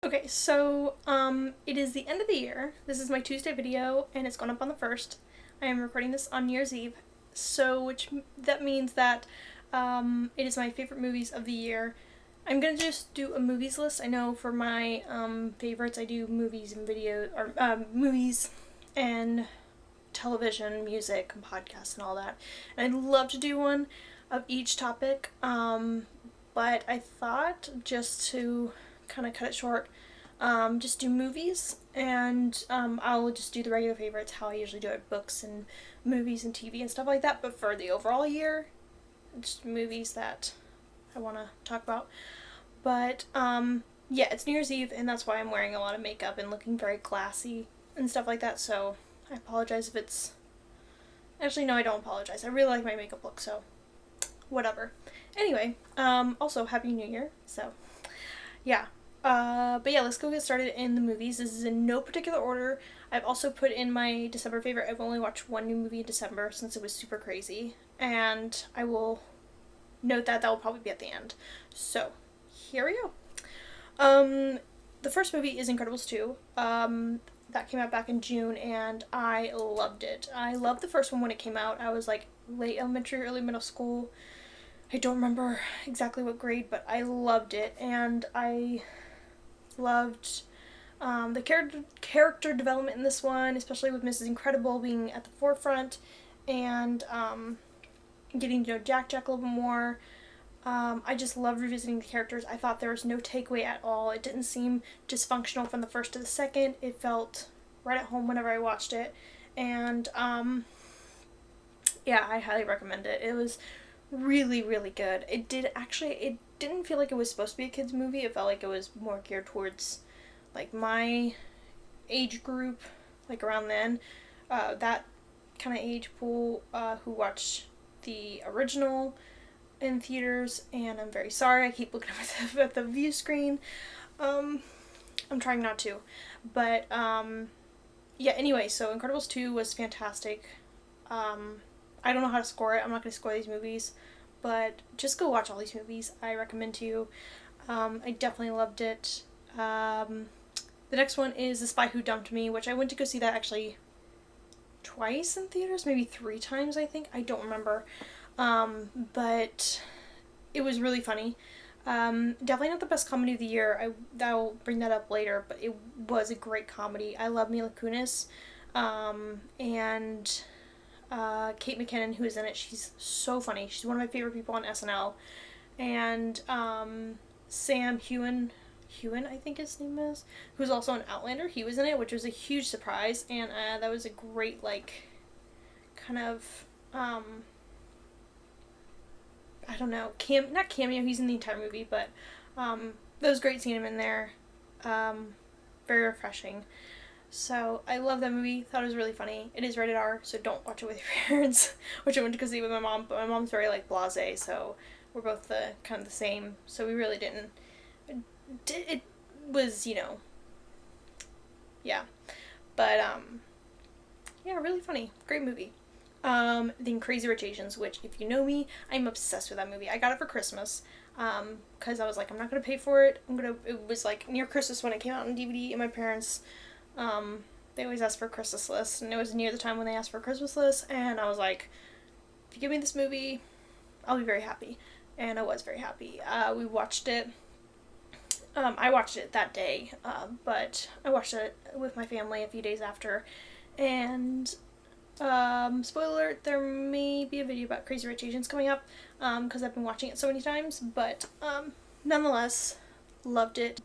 Okay, so it is the end of the year. This is my Tuesday video, and it's going up on the 1st. I am recording this on New Year's Eve, so that means that it is my favorite movies of the year. I'm gonna just do a movies list. I know for my favorites, I do movies and videos, or movies and television, music, and podcasts, and all that. And I'd love to do one of each topic, but I thought just to kind of cut it short, just do movies, and I'll just do the regular favorites, how I usually do it, books and movies and TV and stuff like that. But for the overall year, just movies that I want to talk about. But yeah, it's New Year's Eve, and that's why I'm wearing a lot of makeup and looking very classy and stuff like that. So I apologize if it's. Actually, no, I don't apologize. I really like my makeup look, so whatever. Anyway, also Happy New Year. So yeah. But yeah, let's go get started in the movies. This is in no particular order. I've also put in my December favorite. I've only watched one new movie in December since it was super crazy. And I will note that will probably be at the end. So, here we go. The first movie is Incredibles 2. That came out back in June, and I loved it. I loved the first one when it came out. I was like late elementary, early middle school. I don't remember exactly what grade, but I loved it, and I loved the character development in this one, especially with Mrs. Incredible being at the forefront, and getting to know Jack a little bit more. I just love revisiting the characters. I thought there was no takeaway at all. It didn't seem dysfunctional from the first to the second. It felt right at home whenever I watched it, and yeah, I highly recommend it. It was really, really good. It didn't feel like it was supposed to be a kids movie. It felt like it was more geared towards like my age group, like around then, that kind of age pool, who watched the original in theaters. And I'm very sorry, I keep looking at the view screen. I'm trying not to, but yeah, anyway, so Incredibles 2 was fantastic. I don't know how to score it. I'm not going to score these movies, but just go watch all these movies. I recommend to you. I definitely loved it. The next one is The Spy Who Dumped Me, which I went to go see that actually twice in theaters, maybe 3 times, I think. I don't remember. But it was really funny. Definitely not the best comedy of the year. I'll bring that up later, but it was a great comedy. I love Mila Kunis, and Kate McKinnon, who is in it. She's so funny. She's one of my favorite people on SNL. And Sam Heughan, I think his name is, who's also an Outlander. He was in it, which was a huge surprise, and that was a great, like, kind of, I don't know, not cameo, he's in the entire movie, but that was great seeing him in there. Very refreshing. So I love that movie. Thought it was really funny. It is rated R, so don't watch it with your parents. Which I went to go see with my mom, but my mom's very like blasé, so we're both kind of the same. So we really didn't. It was, yeah, but yeah, really funny. Great movie. Then Crazy Rich Asians, which if you know me, I'm obsessed with that movie. I got it for Christmas. Because I was like, I'm not gonna pay for it. It was like near Christmas when it came out on DVD, and my parents. They always ask for a Christmas list, and it was near the time when they asked for a Christmas list, and I was like, if you give me this movie, I'll be very happy. And I was very happy. We watched it. I watched it that day, but I watched it with my family a few days after, and spoiler alert, there may be a video about Crazy Rich Asians coming up, because I've been watching it so many times, but nonetheless, loved it.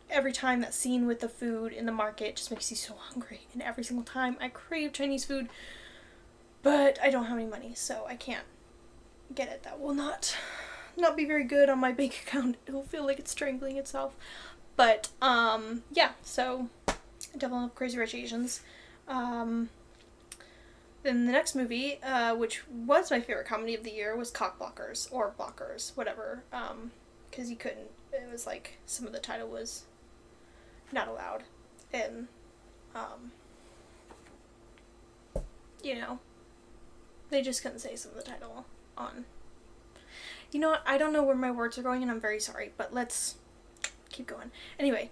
Every time that scene with the food in the market just makes you so hungry, and every single time I crave Chinese food, but I don't have any money, so I can't get it. That will not be very good on my bank account. It will feel like it's strangling itself. But yeah, so I definitely love Crazy Rich Asians. Then the next movie, which was my favorite comedy of the year, was Cock Blockers, or Blockers, whatever, because you couldn't, it was like, some of the title was not allowed, and they just couldn't say some of the title on. You know what, I don't know where my words are going, and I'm very sorry, but let's keep going. Anyway,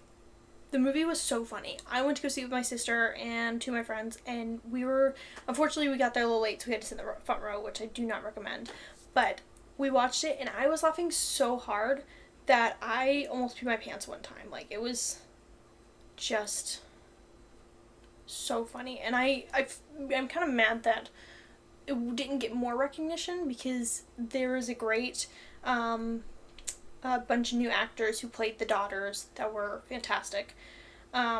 The movie was so funny. I went to go see it with my sister and two of my friends, and unfortunately we got there a little late, so we had to sit in the front row, which I do not recommend. But we watched it, and I was laughing so hard that I almost peed my pants one time. Like, it was just so funny. And I'm kind of mad that it didn't get more recognition, because there is a great a bunch of new actors who played the daughters that were fantastic.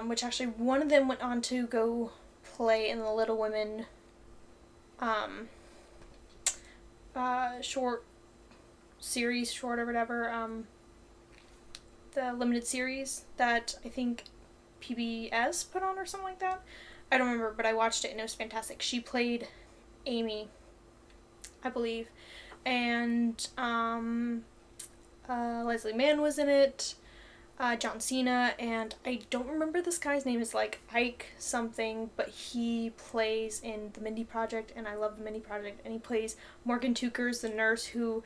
Which actually, one of them went on to go play in the Little Women short or whatever, the limited series that I think PBS put on or something like that. I don't remember, but I watched it and it was fantastic. She played Amy, I believe, and Leslie Mann was in it, John Cena, and I don't remember this guy's name. Is like Ike something, but he plays in The Mindy Project, and I love The Mindy Project, and he plays Morgan Tukers, the nurse who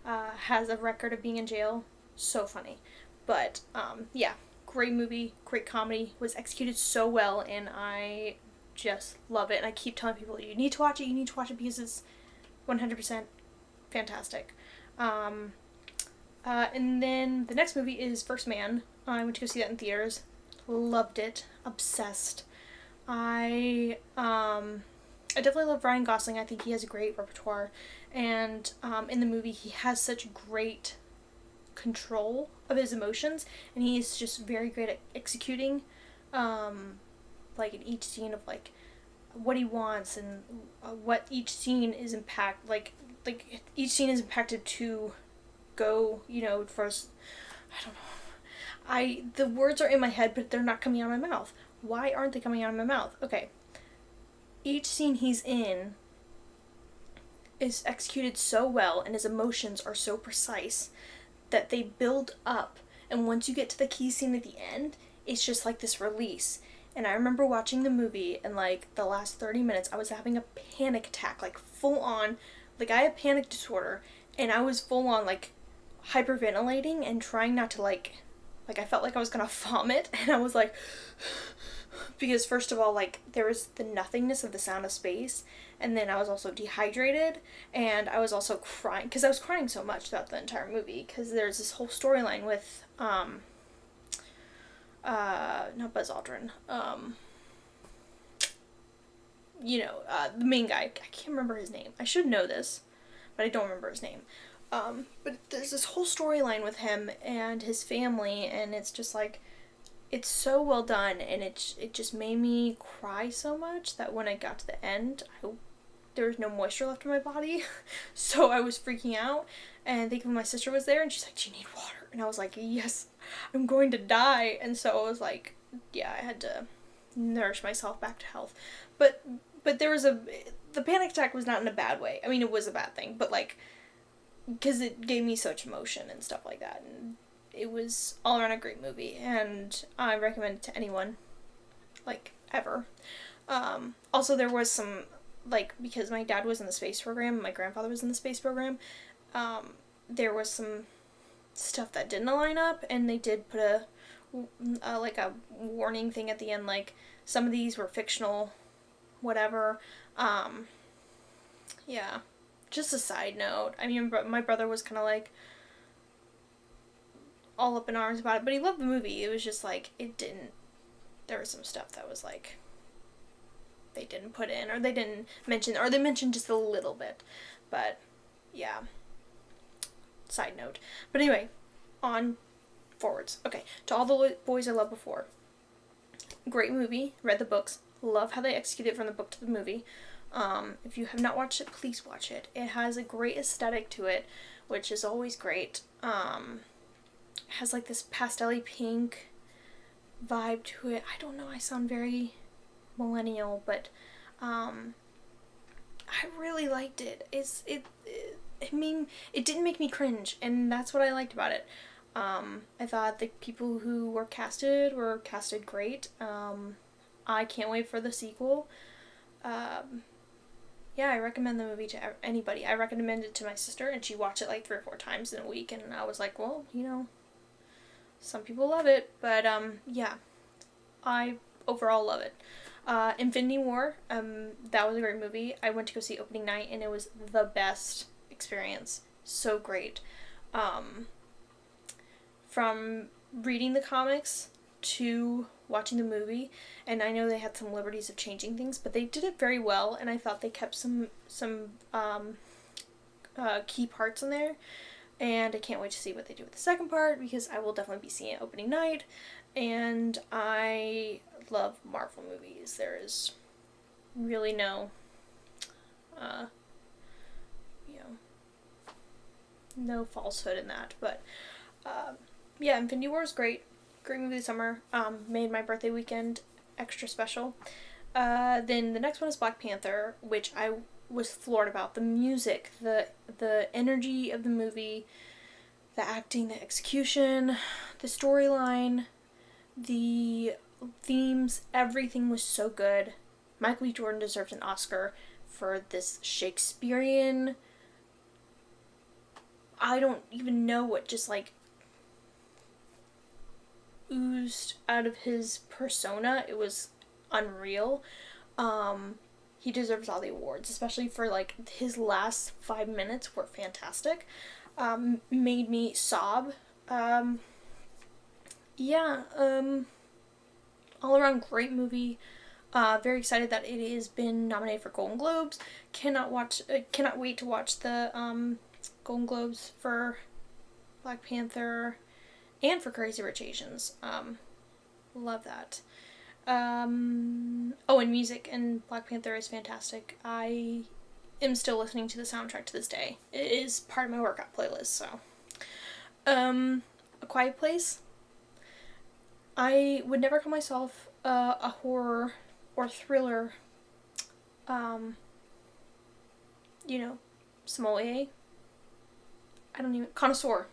has a record of being in jail. So funny. But yeah, great movie, great comedy, was executed so well, and I just love it. And I keep telling people, you need to watch it because it's 100% fantastic. And then the next movie is First Man. I went to go see that in theaters. Loved it. Obsessed. I definitely love Ryan Gosling. I think he has a great repertoire. And in the movie, he has such great control of his emotions. And he's just very great at executing, like, in each scene of, like, what he wants and what each scene is like each scene is impacted to go, first, I don't know. The words are in my head, but they're not coming out of my mouth. Why aren't they coming out of my mouth? Okay. Each scene he's in is executed so well, and his emotions are so precise that they build up, and once you get to the key scene at the end, it's just like this release. And I remember watching the movie, and like the last 30 minutes, I was having a panic attack, like full on, like I have panic disorder, and I was full on like hyperventilating and trying not to like I felt like I was gonna vomit, and I was like, because first of all, like, there was the nothingness of The Sound of Space, and then I was also dehydrated, and I was also crying, because I was crying so much throughout the entire movie, because there's this whole storyline with not Buzz Aldrin, the main guy. I can't remember his name. I should know this, but I don't remember his name. But there's this whole storyline with him and his family, and it's just like, it's so well done, and it just made me cry so much that when I got to the end, there was no moisture left in my body, so I was freaking out. And thankfully my sister was there, and she's like, "Do you need water?" And I was like, "Yes, I'm going to die." And so I was like, yeah, I had to nourish myself back to health. But the panic attack was not in a bad way. I mean, it was a bad thing, but like, because it gave me such emotion and stuff like that, and it was all around a great movie, and I recommend it to anyone, like, ever. Also, there was some, like, because my dad was in the space program, and my grandfather was in the space program, there was some stuff that didn't line up, and they did put a warning thing at the end, like, some of these were fictional, whatever. Yeah. Just a side note. I mean, my brother was kind of like all up in arms about it, but he loved the movie. It was just like, there was some stuff that was like, they didn't put in, or they didn't mention, or they mentioned just a little bit. But, yeah. Side note. But anyway, on forwards. Okay, to all the boys I loved before. Great movie. Read the books. Love how they executed it from the book to the movie. If you have not watched it, please watch it. It has a great aesthetic to it, which is always great. It has like this pastel-y pink vibe to it. I don't know, I sound very millennial, but I really liked it. It didn't make me cringe, and that's what I liked about it. I thought the people who were casted great. I can't wait for the sequel. Yeah, I recommend the movie to anybody. I recommended it to my sister, and she watched it like 3 or 4 times in a week, and I was like, well, some people love it, but, yeah. I overall love it. Infinity War, that was a great movie. I went to go see opening night and it was the best experience. So great. From reading the comics to watching the movie, and I know they had some liberties of changing things, but they did it very well, and I thought they kept some key parts in there, and I can't wait to see what they do with the second part, because I will definitely be seeing it opening night, and I love Marvel movies. There is really no, you know, no falsehood in that, but, yeah, Infinity War is great. Great movie this summer. Made my birthday weekend extra special. Then the next one is Black Panther, which I was floored about. The music, the energy of the movie, the acting, the execution, the storyline, the themes, everything was so good. Michael B. Jordan deserves an Oscar for this Shakespearean, I don't even know what just like oozed out of his persona. It was unreal. He deserves all the awards, especially for like his last 5 minutes were fantastic. Made me sob. Yeah, all around great movie. Very excited that it has been nominated for Golden Globes. Cannot wait to watch the Golden Globes for Black Panther and for Crazy Rich Asians. Love that. Oh, and music and Black Panther is fantastic. I am still listening to the soundtrack to this day. It is part of my workout playlist, so. A Quiet Place. I would never call myself a horror or thriller, sommelier. Connoisseur.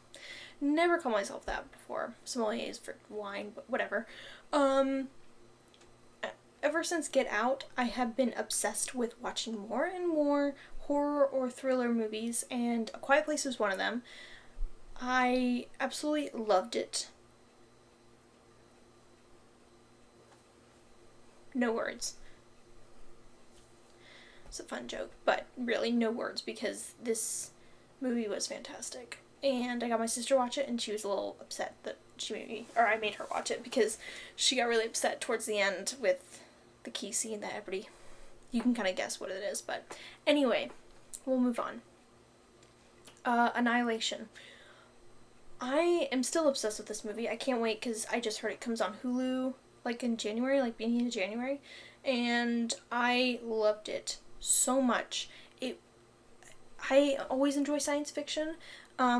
Never call myself that before. Sommelier is for wine, but whatever. Ever since Get Out, I have been obsessed with watching more and more horror or thriller movies, and A Quiet Place was one of them. I absolutely loved it. No words. It's a fun joke, but really no words, because this movie was fantastic. And I got my sister to watch it, and she was a little upset that I made her watch it, because she got really upset towards the end with the key scene that you can kind of guess what it is, but anyway, we'll move on. Annihilation. I am still obsessed with this movie. I can't wait, because I just heard it comes on Hulu, like in January, like beginning of January, and I loved it so much. I always enjoy science fiction,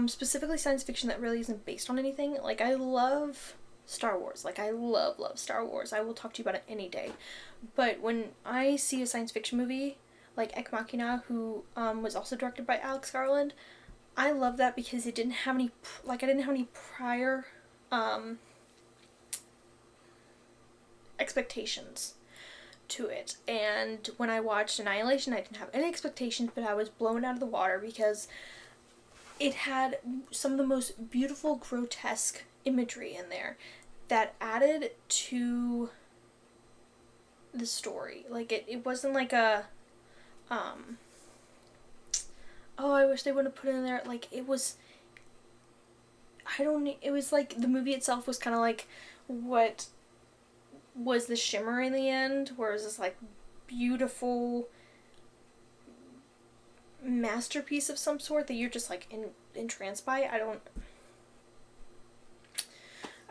specifically science fiction that really isn't based on anything. Like, I love Star Wars. Like, I love Star Wars. I will talk to you about it any day. But when I see a science fiction movie, like Ex Machina, who was also directed by Alex Garland, I love that because it didn't have any, I didn't have any prior expectations to it. And when I watched Annihilation, I didn't have any expectations, but I was blown out of the water because it had some of the most beautiful, grotesque imagery in there that added to the story. Like, it wasn't like a, oh, I wish they would have put it in there. Like, it was, it was like the movie itself was kind of like what was the Shimmer in the end, where it was this like beautiful masterpiece of some sort that you're just like entranced by.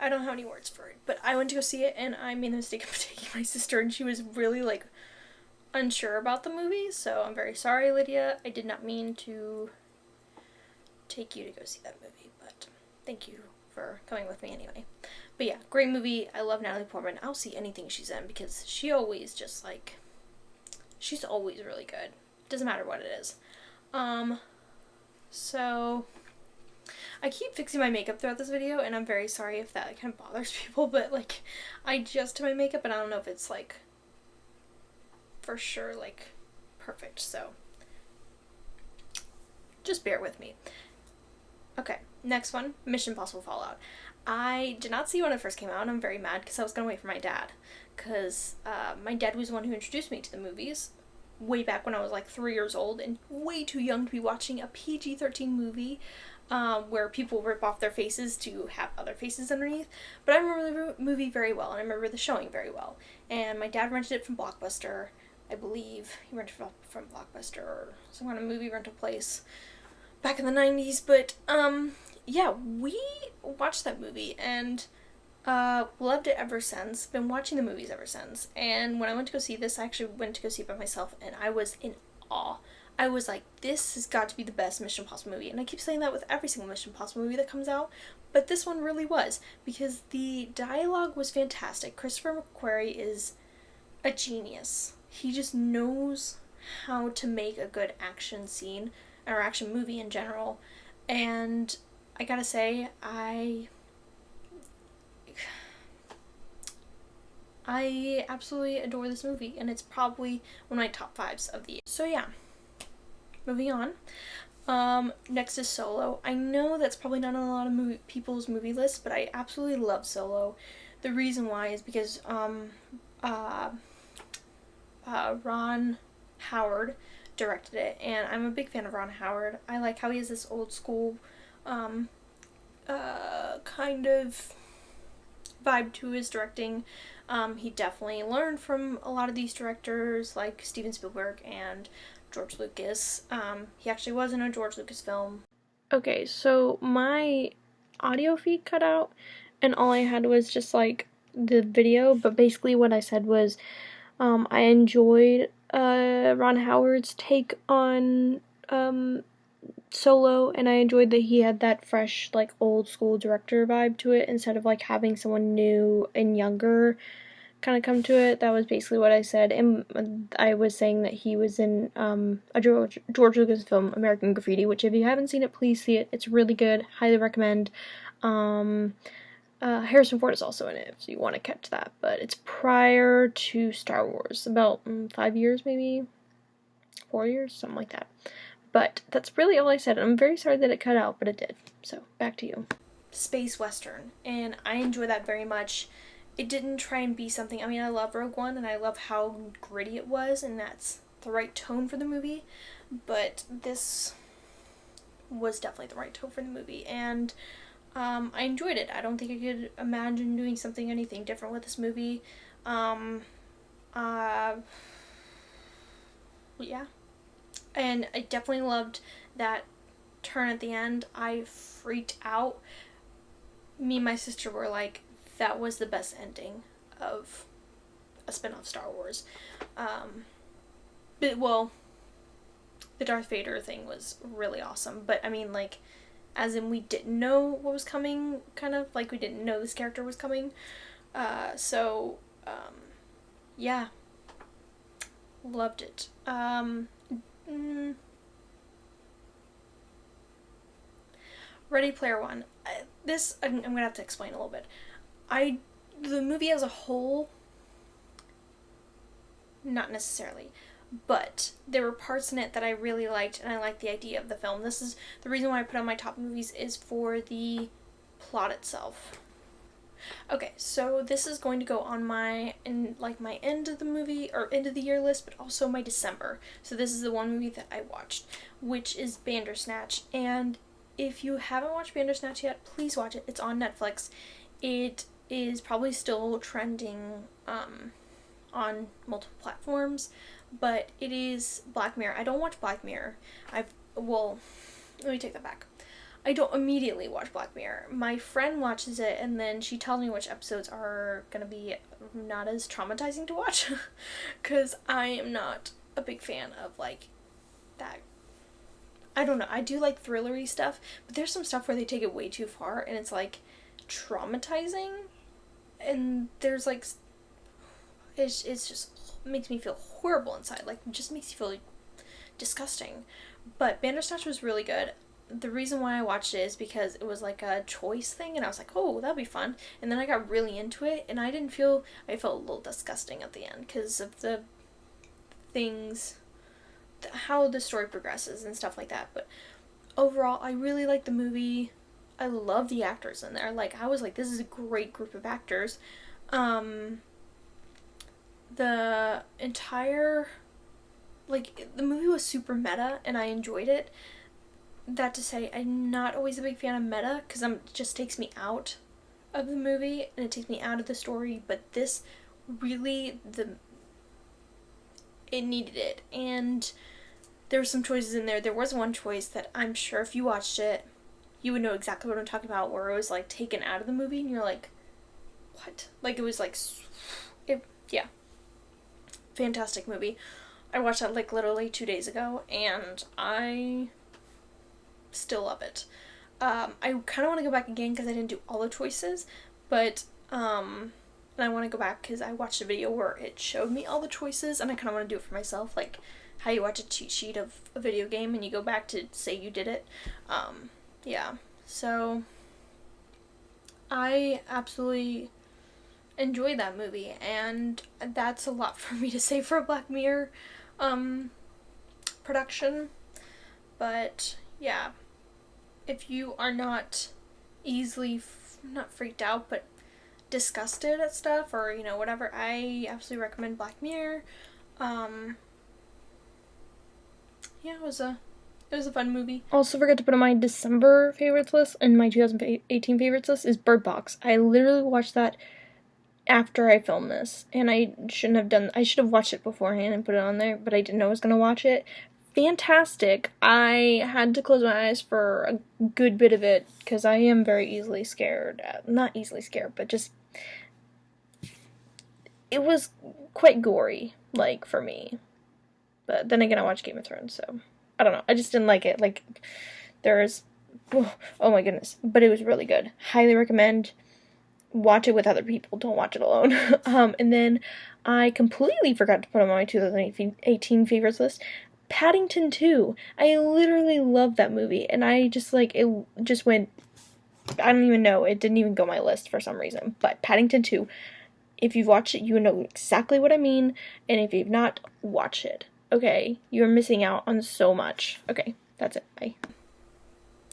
I don't have any words for it, but I went to go see it, and I made the mistake of taking my sister, and she was really like unsure about the movie, so I'm very sorry, Lydia. I did not mean to take you to go see that movie, but thank you for coming with me anyway. But yeah, great movie. I love Natalie Portman. I'll see anything she's in because she's always really good. Doesn't matter what it is. So I keep fixing my makeup throughout this video, and I'm very sorry if that kind of bothers people, but like, I just did my makeup, and I don't know if it's like for sure like perfect, so just bear with me. Okay, next one, Mission Impossible Fallout. I did not see it when it first came out, and I'm very mad because I was going to wait for my dad. Because my dad was the one who introduced me to the movies way back when I was like 3 years old and way too young to be watching a PG-13 movie where people rip off their faces to have other faces underneath. But I remember the movie very well, and I remember the showing very well. And my dad rented it from Blockbuster, I believe. He rented it from Blockbuster or some kind of movie rental place back in the 90s. But yeah, we watched that movie and loved it ever since. Been watching the movies ever since. And when I went to go see this, I actually went to go see it by myself, and I was in awe. I was like, this has got to be the best Mission Impossible movie. And I keep saying that with every single Mission Impossible movie that comes out, but this one really was, because the dialogue was fantastic. Christopher McQuarrie is a genius. He just knows how to make a good action scene, or action movie in general. And I gotta say, I absolutely adore this movie, and it's probably one of my top fives of the year. So yeah, moving on. Next is Solo. I know that's probably not on a lot of people's movie lists, but I absolutely love Solo. The reason why is because Ron Howard directed it, and I'm a big fan of Ron Howard. I like how he has this old school kind of vibe to his directing. He definitely learned from a lot of these directors like Steven Spielberg and George Lucas. He actually was in a George Lucas film. Okay, so my audio feed cut out, and all I had was just like the video, but basically what I said was I enjoyed Ron Howard's take on Solo, and I enjoyed that he had that fresh, like, old school director vibe to it instead of like having someone new and younger kind of come to it. That was basically what I said, and I was saying that he was in a George Lucas film, American Graffiti, which if you haven't seen it, please see it. It's really good. Highly recommend. Harrison Ford is also in it, so you want to catch that. But it's prior to Star Wars, about 5 years, maybe 4 years, something like that. But that's really all I said. I'm very sorry that it cut out, but it did. So back to you. Space Western, and I enjoy that very much. It didn't try and be something. I mean, I love Rogue One, and I love how gritty it was, and that's the right tone for the movie. But this was definitely the right tone for the movie, and I enjoyed it. I don't think I could imagine doing anything different with this movie. Yeah. And I definitely loved that turn at the end. I freaked out. Me and my sister were like, that was the best ending of a spin-off Star Wars. But, well, the Darth Vader thing was really awesome. But, I mean, like, as in we didn't know what was coming, kind of. Like, we didn't know this character was coming. Yeah. Loved it. Ready Player One. This, I'm gonna have to explain a little bit. The movie as a whole, not necessarily, but there were parts in it that I really liked, and I liked the idea of the film. This is the reason why I put on my top movies, is for the plot itself. Okay, so this is going to go on my end of the movie or end of the year list, but also my December. So this is the one movie that I watched, which is Bandersnatch. And if you haven't watched Bandersnatch yet, please watch it. It's on Netflix. It is probably still trending on multiple platforms, but it is Black Mirror. I don't watch Black Mirror. Let me take that back. I don't immediately watch Black Mirror. My friend watches it, and then she tells me which episodes are gonna be not as traumatizing to watch, because I am not a big fan of, like, that. I don't know. I do like thrillery stuff, but there's some stuff where they take it way too far, and it's, like, traumatizing, and there's, like, it's just makes me feel horrible inside. Like, it just makes you feel disgusting. But Bandersnatch was really good. The reason why I watched it is because it was like a choice thing, and I was like, oh, that'll be fun. And then I got really into it, and I felt a little disgusting at the end because of the things, how the story progresses and stuff like that. But overall, I really like the movie. I love the actors in there. Like, I was like, this is a great group of actors. The entire, like, the movie was super meta, and I enjoyed it. That to say, I'm not always a big fan of meta, because it just takes me out of the movie, and it takes me out of the story, but this really, it needed it, and there were some choices in there. There was one choice that I'm sure if you watched it, you would know exactly what I'm talking about, where it was, like, taken out of the movie, and you're like, what? Like, it was, like, yeah. Fantastic movie. I watched that, like, literally 2 days ago, and I still love it. I kind of want to go back again because I didn't do all the choices, but, and I want to go back because I watched a video where it showed me all the choices, and I kind of want to do it for myself, like how you watch a cheat sheet of a video game and you go back to say you did it. Yeah, so I absolutely enjoyed that movie, and that's a lot for me to say for a Black Mirror production, but yeah, if you are not easily not freaked out but disgusted at stuff, or you know, whatever, I absolutely recommend Black Mirror. Yeah, it was a fun movie. Also forgot to put on my December favorites list, and my 2018 favorites list is Bird Box. I literally watched that after I filmed this, and I should have watched it beforehand and put it on there, but I didn't know I was going to watch it. Fantastic. I had to close my eyes for a good bit of it, because I am very easily scared. Not easily scared, but just, it was quite gory, like, for me. But then again, I watched Game of Thrones, so I don't know. I just didn't like it. Like, oh my goodness. But it was really good. Highly recommend. Watch it with other people. Don't watch it alone. And then I completely forgot to put on my 2018 favorites list, Paddington 2. I literally love that movie, and I just, like, it just went, I don't even know. It didn't even go on my list for some reason. But Paddington 2, if you've watched it, you know exactly what I mean. And if you've not, watch it. Okay, you're missing out on so much. Okay, that's it. Bye.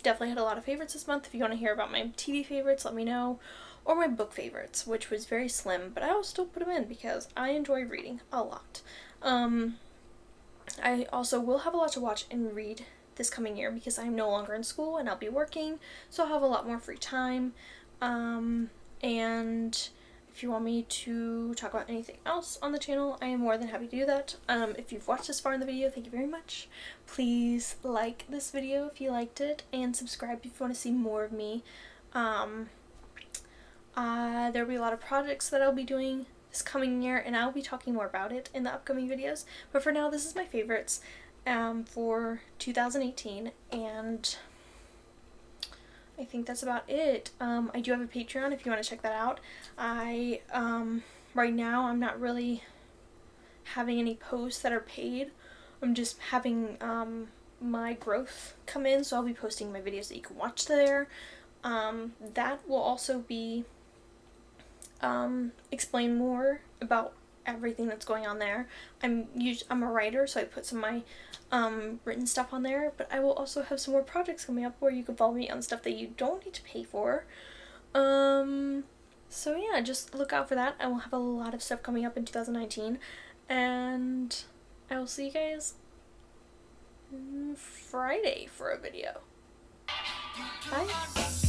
Definitely had a lot of favorites this month. If you want to hear about my TV favorites, let me know. Or my book favorites, which was very slim, but I will still put them in because I enjoy reading a lot. I also will have a lot to watch and read this coming year because I'm no longer in school and I'll be working, so I'll have a lot more free time. And if you want me to talk about anything else on the channel, I am more than happy to do that. If you've watched this far in the video, thank you very much. Please like this video if you liked it, and subscribe if you want to see more of me. There'll be a lot of projects that I'll be doing this coming year, and I'll be talking more about it in the upcoming videos. But for now, this is my favorites for 2018, and I think that's about it. I do have a Patreon if you want to check that out. Right now, I'm not really having any posts that are paid. I'm just having my growth come in, so I'll be posting my videos that you can watch there. That will also be explain more about everything that's going on there. I'm a writer, so I put some of my written stuff on there, but I will also have some more projects coming up where you can follow me on stuff that you don't need to pay for. So yeah, just look out for that. I will have a lot of stuff coming up in 2019, and I will see you guys Friday for a video. Bye!